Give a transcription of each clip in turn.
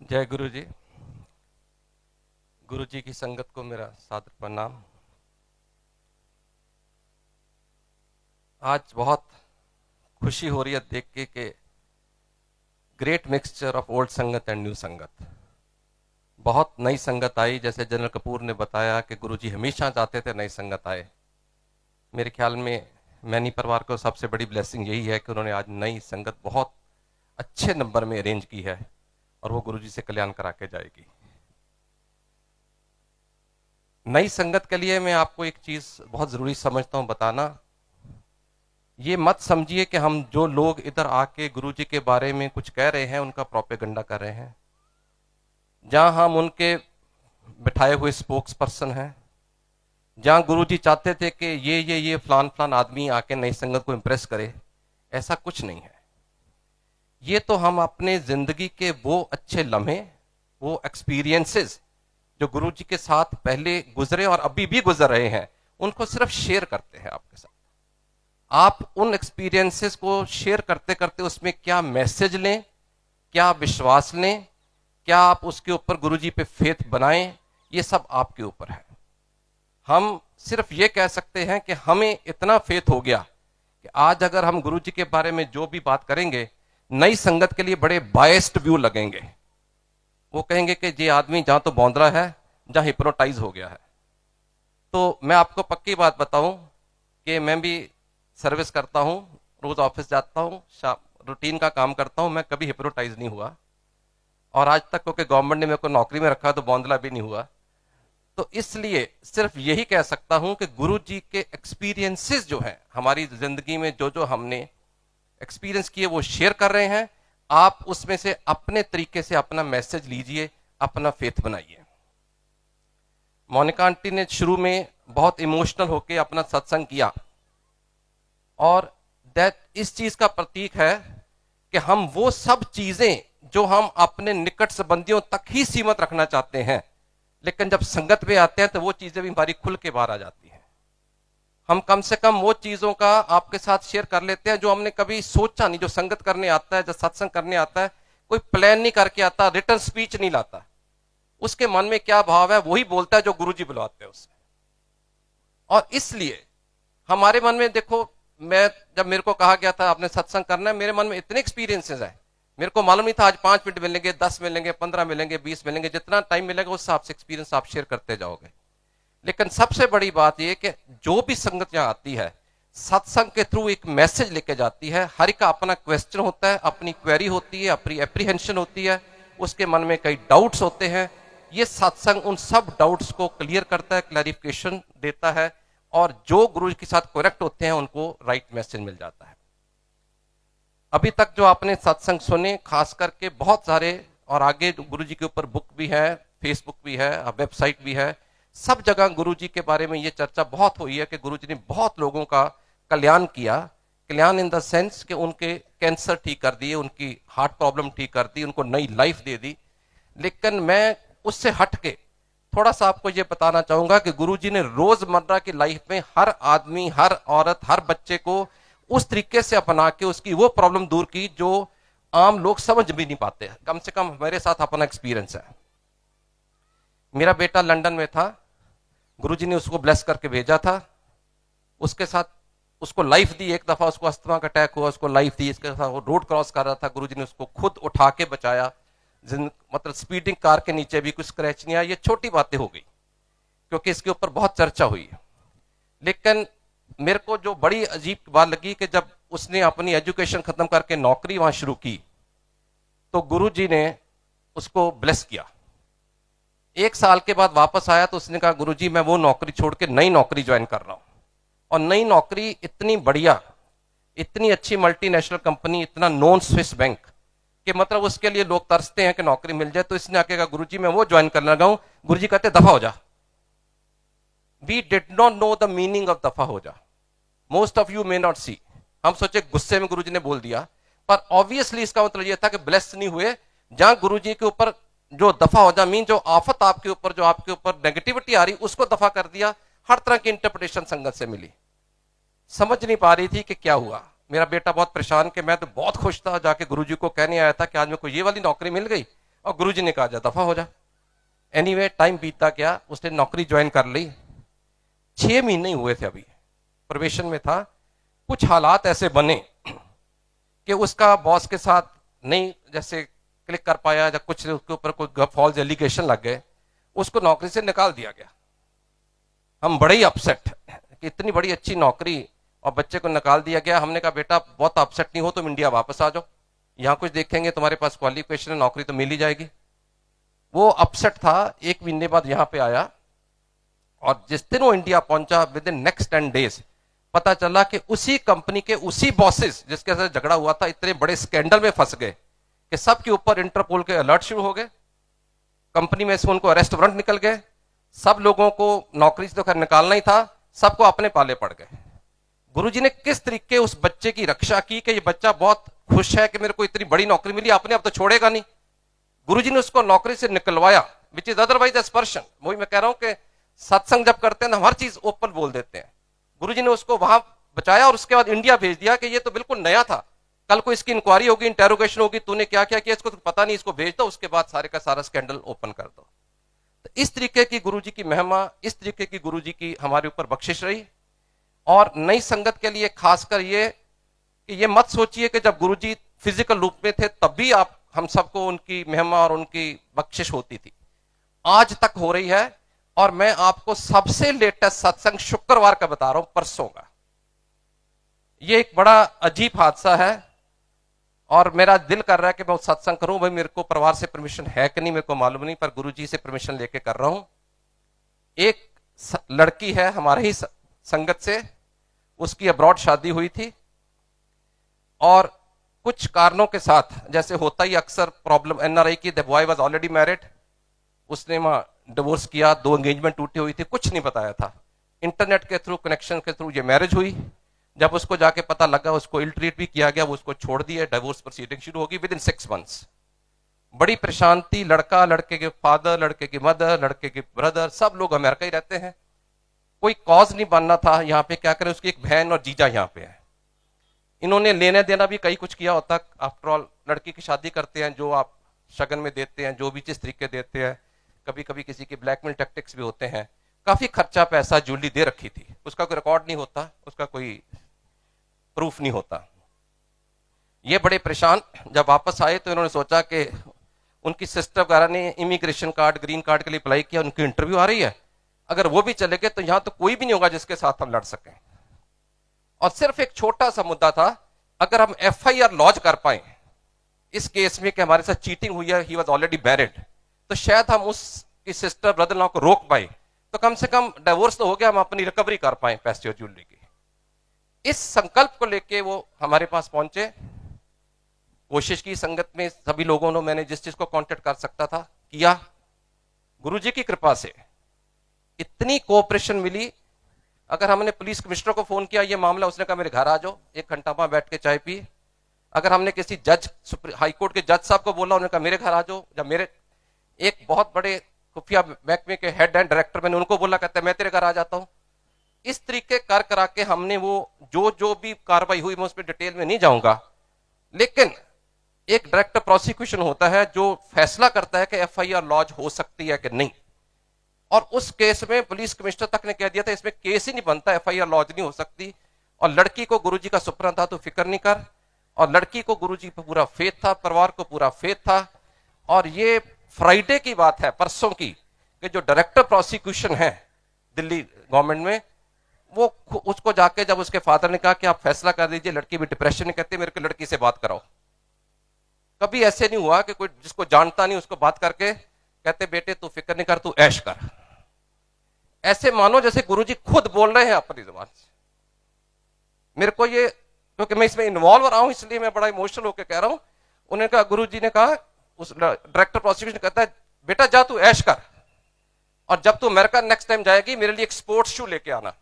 जय गुरु जी। गुरु जी की संगत को मेरा सादर प्रणाम। आज बहुत खुशी हो रही है देख के कि ग्रेट मिक्सचर ऑफ ओल्ड संगत एंड न्यू संगत। बहुत नई संगत आई, जैसे जनरल कपूर ने बताया कि गुरु जी हमेशा चाहते थे नई संगत आए। मेरे ख्याल में मैनी परिवार को सबसे बड़ी ब्लेसिंग यही है कि उन्होंने आज नई संगत बहुत अच्छे नंबर में अरेंज की है और वो गुरु जी से कल्याण करा के जाएगी। नई संगत के लिए मैं आपको एक चीज बहुत जरूरी समझता हूं बताना। ये मत समझिए कि हम जो लोग इधर आके गुरु जी के बारे में कुछ कह रहे हैं उनका प्रोपेगेंडा कर रहे हैं। जहां हम उनके बिठाए हुए स्पोक्स पर्सन हैं, जहां गुरु जी चाहते थे कि ये फलान फलान आदमी आके नई संगत को इंप्रेस करे, ऐसा कुछ नहीं है। ये तो हम अपने जिंदगी के वो अच्छे लम्हे, वो एक्सपीरियंसेस जो गुरु जी के साथ पहले गुजरे और अभी भी गुजर रहे हैं, उनको सिर्फ शेयर करते हैं आपके साथ। आप उन एक्सपीरियंसेस को शेयर करते करते उसमें क्या मैसेज लें, क्या विश्वास लें, क्या आप उसके ऊपर गुरु जी पे फेथ बनाएं, ये सब आपके ऊपर है। हम सिर्फ ये कह सकते हैं कि हमें इतना फेथ हो गया कि आज अगर हम गुरु जी के बारे में जो भी बात करेंगे, नई संगत के लिए बड़े बायस्ड व्यू लगेंगे। वो कहेंगे कि ये आदमी जहां तो बौंदरा है, जहां हिप्नोटाइज हो गया है। तो मैं आपको पक्की बात बताऊं कि मैं भी सर्विस करता हूं, रोज ऑफिस जाता हूं, रूटीन का काम करता हूं, मैं कभी हिप्नोटाइज नहीं हुआ। और आज तक क्योंकि गवर्नमेंट ने मेरे को नौकरी में रखा तो बौंदला भी नहीं हुआ। तो इसलिए सिर्फ यही कह सकता हूं कि गुरु जी के एक्सपीरियंसेस जो हैं हमारी जिंदगी में, जो जो हमने एक्सपीरियंस किए वो शेयर कर रहे हैं। आप उसमें से अपने तरीके से अपना मैसेज लीजिए, अपना फेथ बनाइए। मोनिका आंटी ने शुरू में बहुत इमोशनल होकर अपना सत्संग किया और दैट इस चीज का प्रतीक है कि हम वो सब चीजें जो हम अपने निकट संबंधियों तक ही सीमित रखना चाहते हैं, लेकिन जब संगत पे आते हैं तो वो चीजें भी हमारी खुल के बाहर आ जाती हैं। हम कम से कम वो चीजों का आपके साथ शेयर कर लेते हैं जो हमने कभी सोचा नहीं। जो संगत करने आता है, जो सत्संग करने आता है, कोई प्लान नहीं करके आता, रिटर्न स्पीच नहीं लाता। उसके मन में क्या भाव है वही बोलता है जो गुरु जी बुलाते हैं उससे। और इसलिए हमारे मन में देखो, जब मेरे को कहा गया था आपने सत्संग करना है, मेरे मन में इतने एक्सपीरियंसेस है, मेरे को मालूम नहीं था आज 5 मिनट मिलेंगे, 10 मिलेंगे, 15 मिलेंगे, 20 मिलेंगे, जितना टाइम मिलेगा उस हिसाब से एक्सपीरियंस आप शेयर करते जाओगे। लेकिन सबसे बड़ी बात यह कि जो भी संगत यहां आती है, सत्संग के थ्रू एक मैसेज लेके जाती है। हर एक का अपना क्वेश्चन होता है, अपनी क्वेरी होती है, अपनी एप्रीहेंशन होती है, उसके मन में कई डाउट्स होते हैं। ये सत्संग उन सब डाउट्स को क्लियर करता है, क्लैरिफिकेशन देता है, और जो गुरु के साथ करेक्ट होते हैं उनको राइट मैसेज मिल जाता है। अभी तक जो आपने सत्संग सुने, खास करके बहुत सारे, और आगे गुरु जी के ऊपर बुक भी है, फेसबुक भी है, वेबसाइट भी है, सब जगह गुरु जी के बारे में ये चर्चा बहुत हुई है कि गुरु जी ने बहुत लोगों का कल्याण किया। कल्याण इन द सेंस कि उनके कैंसर ठीक कर दिए, उनकी हार्ट प्रॉब्लम ठीक कर दी, उनको नई लाइफ दे दी। लेकिन मैं उससे हट के थोड़ा सा आपको ये बताना चाहूंगा कि गुरुजी ने रोजमर्रा की लाइफ में हर आदमी, हर औरत, हर बच्चे को उस तरीके से अपना के उसकी वो प्रॉब्लम दूर की जो आम लोग समझ भी नहीं पाते। कम से कम मेरे साथ अपना एक्सपीरियंस है। मेरा बेटा लंदन में था, गुरुजी ने उसको ब्लेस करके भेजा था। उसके साथ उसको लाइफ दी। एक दफा उसको अस्थमा का अटैक हुआ, उसको लाइफ दी। इसके साथ वो रोड क्रॉस कर रहा था, गुरुजी ने उसको खुद उठा के बचाया। मतलब स्पीडिंग कार के नीचे भी कुछ स्क्रैच नहीं आया। ये छोटी बातें हो गई क्योंकि इसके ऊपर बहुत चर्चा हुई। लेकिन मेरे को जो बड़ी अजीब बात लगी कि जब उसने अपनी एजुकेशन खत्म करके नौकरी वहां शुरू की तो गुरुजी ने उसको ब्लेस किया। 1 साल के बाद वापस आया तो उसने कहा गुरुजी मैं वो नौकरी छोड़ के नई नौकरी ज्वाइन कर रहा हूं। और नई नौकरी इतनी बढ़िया, इतनी अच्छी मल्टीनेशनल कंपनी, इतना नॉन स्विस बैंक कि मतलब उसके लिए लोग तरसते हैं कि नौकरी मिल जाए। तो इसने आके कहा गुरुजी मैं वो ज्वाइन करने लगा हूं। गुरुजी कहते दफा हो जा। We did not know the meaning of दफा हो जा। Most of you may not see. हम सोचे गुस्से में गुरुजी ने बोल दिया, पर ऑब्वियसली इसका मतलब यह था कि ब्लेस नहीं हुए। जहां गुरुजी के ऊपर जो दफा हो जा मीन जो आफत आपके ऊपर, जो आपके ऊपर नेगेटिविटी आ रही, उसको दफा कर दिया। हर तरह की इंटरप्रिटेशन संगत से मिली। समझ नहीं पा रही थी कि क्या हुआ। मेरा बेटा बहुत परेशान कि मैं तो बहुत खुश था, जाके गुरुजी को कहने आया था कि आज मेरे को ये वाली नौकरी मिल गई और गुरुजी ने कहा जा दफा हो जा। एनीवे टाइम बीतता गया, उसने नौकरी ज्वाइन कर ली। 6 महीने हुए थे, अभी प्रोबेशन में था। कुछ हालात ऐसे बने कि उसका बॉस के साथ नहीं जैसे क्लिक कर पाया, या कुछ उसके ऊपर कोई फॉल्स एलिगेशन लग गए, उसको नौकरी से निकाल दिया गया। हम बड़े ही अपसेट कि इतनी बड़ी अच्छी नौकरी और बच्चे को निकाल दिया गया। हमने कहा बेटा बहुत अपसेट नहीं हो, तुम इंडिया वापस आ जाओ, यहाँ कुछ देखेंगे, तुम्हारे पास क्वालिफिकेशन है, नौकरी तो मिल ही जाएगी। वो अपसेट था। 1 महीने बाद यहाँ पे आया, और जिस दिन वो इंडिया पहुंचा, विद इन नेक्स्ट 10 डेज पता चला कि उसी कंपनी के उसी बॉसेस जिसके साथ झगड़ा हुआ था, इतने बड़े स्कैंडल में फंस गए कि सबके ऊपर इंटरपोल के अलर्ट शुरू हो गए। कंपनी में से उनको अरेस्ट वारंट निकल गए। सब लोगों को नौकरी से तो खैर निकालना ही था, सबको अपने पाले पड़ गए। गुरुजी ने किस तरीके उस बच्चे की रक्षा की कि ये बच्चा बहुत खुश है कि मेरे को इतनी बड़ी नौकरी मिली, अपने आप तो छोड़ेगा नहीं। गुरुजी ने उसको नौकरी से निकलवाया, विच इज अदरवाइज एस्पर्शन। वही मैं कह रहा हूं कि सत्संग जब करते हैं ना, हर चीज ओपन बोल देते हैं। गुरुजी ने उसको वहां बचाया और उसके बाद इंडिया भेज दिया कि ये तो बिल्कुल नया था, कल को इसकी इंक्वायरी होगी, इंटेरोगेशन होगी, तूने क्या क्या किया, इसको तो पता नहीं, इसको भेज दो, उसके बाद सारे का सारा स्कैंडल ओपन कर दो। तो इस तरीके की गुरुजी की महिमा, इस तरीके की गुरुजी की हमारे ऊपर बख्शिश रही। और नई संगत के लिए खासकर ये कि ये मत सोचिए कि जब गुरुजी फिजिकल रूप में थे तब भी आप हम सबको उनकी महिमा और उनकी बख्शिश होती थी, आज तक हो रही है। और मैं आपको सबसे लेटेस्ट सत्संग शुक्रवार का बता रहा हूं, परसों का। ये एक बड़ा अजीब हादसा है और मेरा दिल कर रहा है कि मैं सत्संग करूं। भाई मेरे को परिवार से परमिशन है कि नहीं मेरे को मालूम नहीं, पर गुरुजी से परमिशन लेके कर रहा हूं। एक लड़की है हमारे ही संगत से, उसकी अब्रॉड शादी हुई थी और कुछ कारणों के साथ, जैसे होता ही अक्सर प्रॉब्लम एनआरआई की, the boy was already married, उसने वहां डिवोर्स किया, 2 एंगेजमेंट टूटी हुई थी, कुछ नहीं बताया था। इंटरनेट के थ्रू, कनेक्शन के थ्रू ये मैरिज हुई। जब उसको जाके पता लगा, उसको इल ट्रीट भी किया गया, वो उसको छोड़ दिया, डिवोर्स प्रोसीडिंग शुरू होगी विद इन 6 मंथ्स। बड़ी परेशान थी। लड़का, लड़के के फादर, लड़के की मदर, लड़के के ब्रदर, सब लोग अमेरिका ही रहते हैं। कोई कॉज नहीं बनना था। यहाँ पे क्या करें, उसकी एक बहन और जीजा यहाँ पे है। इन्होंने लेने देना भी कहीं कुछ किया होता। आफ्टर ऑल लड़की की शादी करते हैं, जो आप शगन में देते हैं, जो भी जिस तरीके देते हैं, कभी कभी किसी के ब्लैकमेल टैक्टिक्स भी होते हैं। काफी खर्चा पैसा ज्वेलरी दे रखी थी, उसका कोई रिकॉर्ड नहीं होता, उसका कोई प्रूफ नहीं होता। ये बड़े परेशान जब वापस आए तो इन्होंने सोचा कि उनकी सिस्टर वगैरह ने इमिग्रेशन कार्ड, ग्रीन कार्ड के लिए अप्लाई किया, उनकी इंटरव्यू आ रही है, अगर वो भी चले गए तो यहां तो कोई भी नहीं होगा जिसके साथ हम लड़ सकें। और सिर्फ एक छोटा सा मुद्दा था, अगर हम एफआईआर लॉन्च कर पाए इस केस में कि हमारे साथ चीटिंग हुई है, ही वाज ऑलरेडी मैरिड, तो शायद हम उसकी सिस्टर ब्रदर इन लॉ को रोक पाए, तो कम से कम डिवोर्स तो हो गया, हम अपनी रिकवरी कर पाए पैसे और ज्वेलरी की। इस संकल्प को लेके वो हमारे पास पहुंचे। कोशिश की संगत में सभी लोगों ने, मैंने जिस चीज को कांटेक्ट कर सकता था किया। गुरुजी की कृपा से इतनी कोऑपरेशन मिली। अगर हमने पुलिस कमिश्नर को फोन किया ये मामला, उसने कहा मेरे घर आ जाओ, 1 घंटा वहां बैठ के चाय पी। अगर हमने किसी जज, हाईकोर्ट के जज साहब को बोला, उन्होंने कहा मेरे घर आ जाओ। जब मेरे एक बहुत बड़े खुफिया महकमे के हेड एंड डायरेक्टर, मैंने उनको बोला, कहते मैं तेरे घर आ जाता हूं। इस तरीके कर करा के हमने वो जो भी कार्रवाई हुई, मैं उस पर डिटेल में नहीं जाऊंगा, लेकिन एक डायरेक्टर प्रोसिक्यूशन होता है जो फैसला करता है कि एफआईआर लॉन्च हो सकती है कि नहीं। और उस केस में पुलिस कमिश्नर तक ने कह दिया था इसमें केस ही नहीं बनता, एफआईआर लॉन्च नहीं हो सकती। और लड़की को गुरुजी का सुपना था, तो फिक्र नहीं कर। और लड़की को गुरुजी पर पूरा फेथ था, परिवार को पूरा फेथ था। और ये फ्राइडे की बात है, परसों की, कि जो डायरेक्टर प्रोसिक्यूशन है दिल्ली गवर्नमेंट में, वो उसको जाके जब उसके फादर ने कहा कि आप फैसला कर दीजिए, लड़की भी डिप्रेशन में, कहते मेरे को लड़की से बात कराओ। कभी ऐसे नहीं हुआ कि कोई जिसको जानता नहीं उसको बात करके कहते बेटे तू फिक्र नहीं कर, तू ऐश कर। ऐसे मानो जैसे गुरुजी खुद बोल रहे हैं अपनी जुबान से। मेरे को ये, क्योंकि मैं इसमें इन्वॉल्व रहा हूं, इसलिए मैं बड़ा इमोशनल होकर कह रहा हूं। उन्होंने कहा, गुरुजी ने कहा, उस डायरेक्टर प्रोसिक्यूशन कहता है बेटा जा तू ऐश कर, और जब तू अमेरिका नेक्स्ट टाइम जाएगी मेरे लिए एक स्पोर्ट्स शू लेके आना।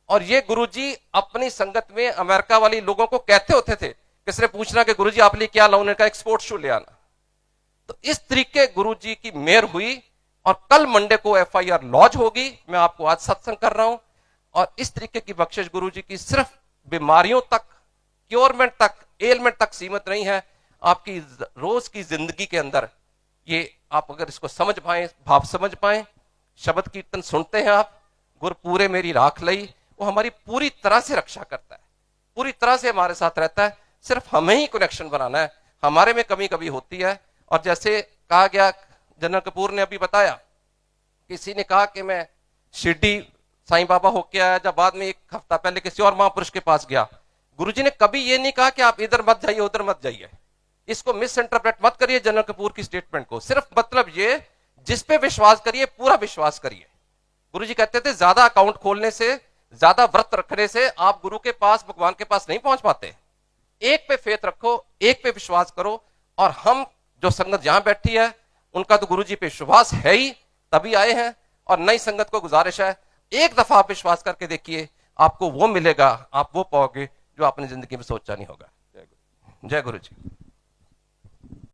और ये गुरुजी अपनी संगत में अमेरिका वाली लोगों को कहते होते थे, किसने पूछना कि गुरुजी आप लिए क्या लाऊं, उन्होंने कहा एक स्पोर्ट्स शू ले आना। तो इस तरीके गुरुजी की मेहर हुई। और कल मंडे को एफआईआर लॉन्च होगी, मैं आपको आज सत्संग कर रहा हूं। और इस तरीके की बख्शिश गुरुजी की सिर्फ बीमारियों तक, क्योरमेंट तक, एलमेंट तक सीमित नहीं है, आपकी रोज की जिंदगी के अंदर ये आप अगर इसको समझ पाए, भाव समझ पाए, शब्द कीर्तन सुनते हैं आप, गुर पूरे मेरी राख लई, वो हमारी पूरी तरह से रक्षा करता है, पूरी तरह से हमारे साथ रहता है। सिर्फ हमें ही कनेक्शन बनाना है, हमारे में कमी कभी होती है। और जैसे कहा गया, जनरल कपूर ने अभी बताया, किसी ने कहा कि मैं शिरडी साईं बाबा होके आया, जब बाद में एक हफ्ता पहले किसी और महापुरुष के पास गया, गुरुजी ने कभी ये नहीं कहा कि आप इधर मत जाइए उधर मत जाइए। इसको मिस इंटरप्रेट मत करिए जनरल कपूर की स्टेटमेंट को। सिर्फ मतलब ये, जिस पे विश्वास करिए पूरा विश्वास करिए। गुरुजी कहते थे ज्यादा अकाउंट खोलने से, ज्यादा व्रत रखने से आप गुरु के पास, भगवान के पास नहीं पहुंच पाते। एक पे फेथ रखो, एक पे विश्वास करो। और हम जो संगत यहां बैठी है, उनका तो गुरुजी पे विश्वास है ही, तभी आए हैं। और नई संगत को गुजारिश है, एक दफा आप विश्वास करके देखिए, आपको वो मिलेगा, आप वो पाओगे जो आपने जिंदगी में सोचा नहीं होगा। जय गुरु जी।